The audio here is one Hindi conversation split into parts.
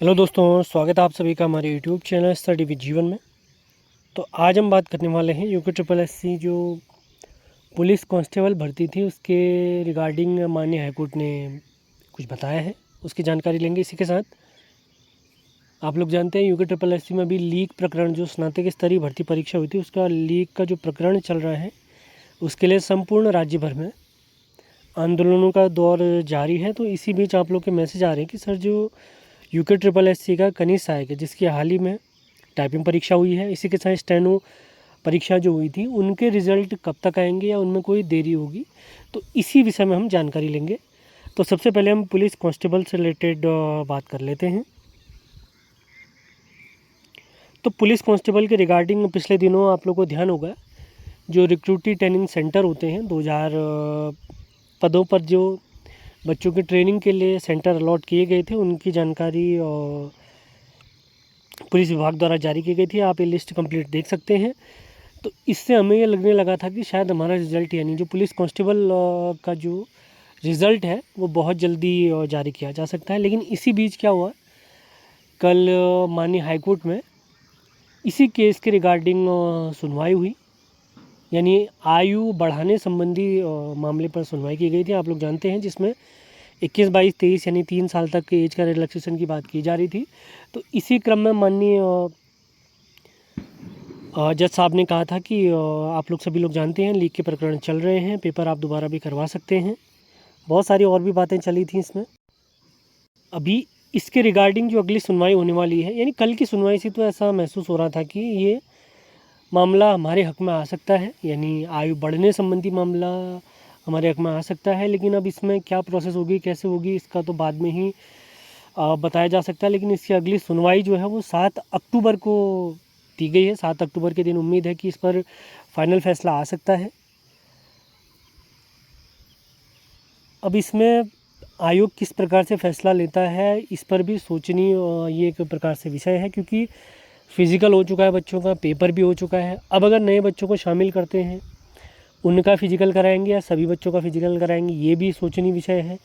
हेलो दोस्तों, स्वागत है आप सभी का हमारे यूट्यूब चैनल स्टडी विद जीवन में। तो आज हम बात करने वाले हैं यूके ट्रिपल एससी जो पुलिस कांस्टेबल भर्ती थी उसके रिगार्डिंग माननीय हाईकोर्ट ने कुछ बताया है, उसकी जानकारी लेंगे। इसी के साथ आप लोग जानते हैं यूके ट्रिपल एससी में अभी लीक प्रकरण जो स्नातक स्तरीय भर्ती परीक्षा हुई थी उसका लीक का जो प्रकरण चल रहा है उसके लिए संपूर्ण राज्य भर में आंदोलनों का दौर जारी है। तो इसी बीच आप लोग के मैसेज आ रहे हैं कि सर जो यूके ट्रिपल एससी का कनिष्ठ सहायक है जिसकी हाल ही में टाइपिंग परीक्षा हुई है, इसी के साथ स्टेनो परीक्षा जो हुई थी उनके रिज़ल्ट कब तक आएंगे या उनमें कोई देरी होगी, तो इसी विषय में हम जानकारी लेंगे। तो सबसे पहले हम पुलिस कांस्टेबल से रिलेटेड बात कर लेते हैं। तो पुलिस कांस्टेबल के रिगार्डिंग पिछले दिनों आप लोगों को ध्यान होगा जो रिक्रूटी ट्रेनिंग सेंटर होते हैं 2000 पदों पर जो बच्चों के ट्रेनिंग के लिए सेंटर अलॉट किए गए थे उनकी जानकारी पुलिस विभाग द्वारा जारी की गई थी। आप ये लिस्ट कंप्लीट देख सकते हैं। तो इससे हमें ये लगने लगा था कि शायद हमारा रिज़ल्ट यानी जो पुलिस कांस्टेबल का जो रिज़ल्ट है वो बहुत जल्दी जारी किया जा सकता है। लेकिन इसी बीच क्या हुआ, कल माननीय हाईकोर्ट में इसी केस के रिगार्डिंग सुनवाई हुई, यानी आयु बढ़ाने संबंधी मामले पर सुनवाई की गई थी। आप लोग जानते हैं जिसमें 21, 22, 23 यानी 3 साल तक के एज का रिलैक्सेशन की बात की जा रही थी। तो इसी क्रम में माननीय जज साहब ने कहा था कि आप लोग सभी लोग जानते हैं लीक के प्रकरण चल रहे हैं, पेपर आप दोबारा भी करवा सकते हैं। बहुत सारी और भी बातें चली थी इसमें। अभी इसके रिगार्डिंग जो अगली सुनवाई होने वाली है, यानी कल की सुनवाई से तो ऐसा महसूस हो रहा था कि ये मामला हमारे हक में आ सकता है, यानी आयु बढ़ने संबंधी मामला हमारे हक में आ सकता है। लेकिन अब इसमें क्या प्रोसेस होगी, कैसे होगी, इसका तो बाद में ही बताया जा सकता है। लेकिन इसकी अगली सुनवाई जो है वो 7 अक्टूबर को दी गई है। 7 अक्टूबर के दिन उम्मीद है कि इस पर फाइनल फैसला आ सकता है। अब इसमें आयोग किस प्रकार से फैसला लेता है इस पर भी सोचनीय ये एक प्रकार से विषय है, क्योंकि फिज़िकल हो चुका है बच्चों का, पेपर भी हो चुका है। अब अगर नए बच्चों को शामिल करते हैं, उनका फ़िज़िकल कराएंगे या सभी बच्चों का फ़िज़िकल कराएंगे, ये भी सोचनीय विषय है।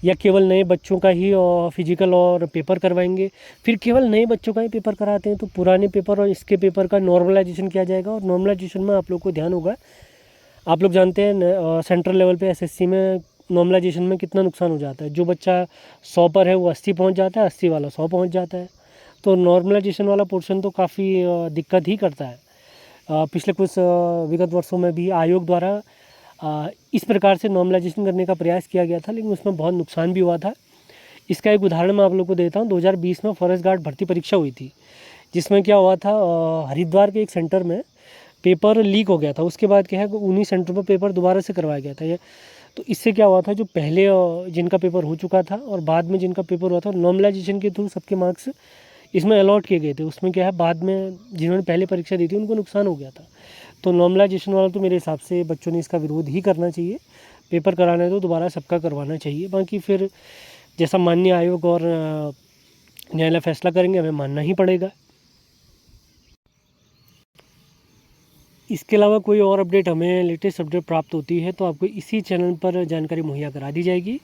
या केवल नए बच्चों का ही फिजिकल और पेपर करवाएंगे। फिर केवल नए बच्चों का ही पेपर कराते हैं तो पुराने पेपर और इसके पेपर का नॉर्मलाइजेशन किया जाएगा। और नॉर्मलाइजेशन में आप लोग को ध्यान होगा, आप लोग जानते हैं सेंट्रल लेवल पे एसएससी में नॉर्मलाइजेशन में कितना नुकसान हो जाता है। जो बच्चा 100 पर है वो 80 पहुंच जाता है, 80 वाला 100 पहुंच जाता है। तो नॉर्मलाइजेशन वाला पोर्शन तो काफ़ी दिक्कत ही करता है। पिछले कुछ विगत वर्षों में भी आयोग द्वारा इस प्रकार से नॉर्मलाइजेशन करने का प्रयास किया गया था, लेकिन उसमें बहुत नुकसान भी हुआ था। इसका एक उदाहरण मैं आप लोग को देता हूँ। 2020 में फॉरेस्ट गार्ड भर्ती परीक्षा हुई थी, जिसमें क्या हुआ था, हरिद्वार के एक सेंटर में पेपर लीक हो गया था। उसके बाद क्या है, उन्हीं सेंटर पर पेपर दोबारा से करवाया गया था। ये तो इससे क्या हुआ था, जो पहले जिनका पेपर हो चुका था और बाद में जिनका पेपर हुआ था, नॉर्मलाइजेशन के थ्रू सबके मार्क्स इसमें अलॉट किए गए थे। उसमें क्या है, बाद में जिन्होंने पहले परीक्षा दी थी उनको नुकसान हो गया था। तो नॉर्मलाइजेशन वाला तो मेरे हिसाब से बच्चों ने इसका विरोध ही करना चाहिए। पेपर कराना है तो दोबारा सबका करवाना चाहिए। बाकी फिर जैसा माननीय आयोग और न्यायालय फैसला करेंगे हमें मानना ही पड़ेगा। इसके अलावा कोई और अपडेट हमें लेटेस्ट अपडेट प्राप्त होती है तो आपको इसी चैनल पर जानकारी मुहैया करा दी जाएगी।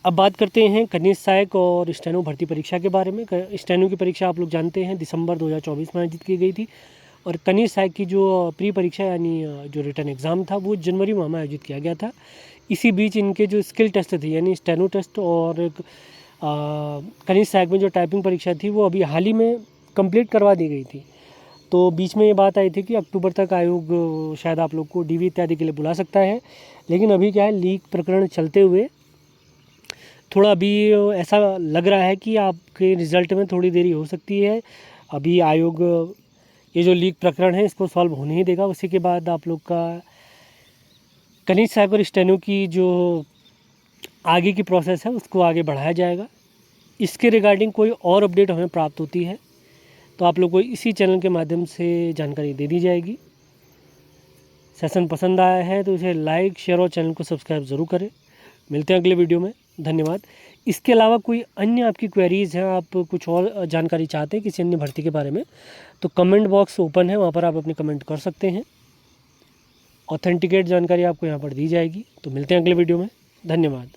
अब बात करते हैं कनिष्ठ सहायक और स्टेनो भर्ती परीक्षा के बारे में। स्टेनो की परीक्षा आप लोग जानते हैं दिसंबर 2024 में आयोजित की गई थी, और कनिष्ठ सहायक की जो प्री परीक्षा यानी जो रिटर्न एग्ज़ाम था वो जनवरी माह में आयोजित किया गया था। इसी बीच इनके जो स्किल टेस्ट थे यानी स्टेनो टेस्ट और कनिष्ठ सहायक में जो टाइपिंग परीक्षा थी वो अभी हाल ही में कंप्लीट करवा दी गई थी। तो बीच में ये बात आई थी कि अक्टूबर तक आयोग शायद आप लोग को डीवी इत्यादि के लिए बुला सकता है। लेकिन अभी क्या है, लीक प्रकरण चलते हुए थोड़ा अभी ऐसा लग रहा है कि आपके रिज़ल्ट में थोड़ी देरी हो सकती है। अभी आयोग ये जो लीक प्रकरण है इसको सॉल्व होने ही देगा, उसी के बाद आप लोग का कनिष्ठ सहायक और स्टेनो की जो आगे की प्रोसेस है उसको आगे बढ़ाया जाएगा। इसके रिगार्डिंग कोई और अपडेट हमें प्राप्त होती है तो आप लोग को इसी चैनल के माध्यम से जानकारी दे दी जाएगी। सेशन पसंद आया है तो इसे लाइक, शेयर और चैनल को सब्सक्राइब ज़रूर करें। मिलते हैं अगले वीडियो में, धन्यवाद। इसके अलावा कोई अन्य आपकी क्वेरीज़ हैं, आप कुछ और जानकारी चाहते हैं किसी अन्य भर्ती के बारे में, तो कमेंट बॉक्स ओपन है, वहाँ पर आप अपने कमेंट कर सकते हैं। ऑथेंटिकेट जानकारी आपको यहाँ पर दी जाएगी। तो मिलते हैं अगले वीडियो में, धन्यवाद।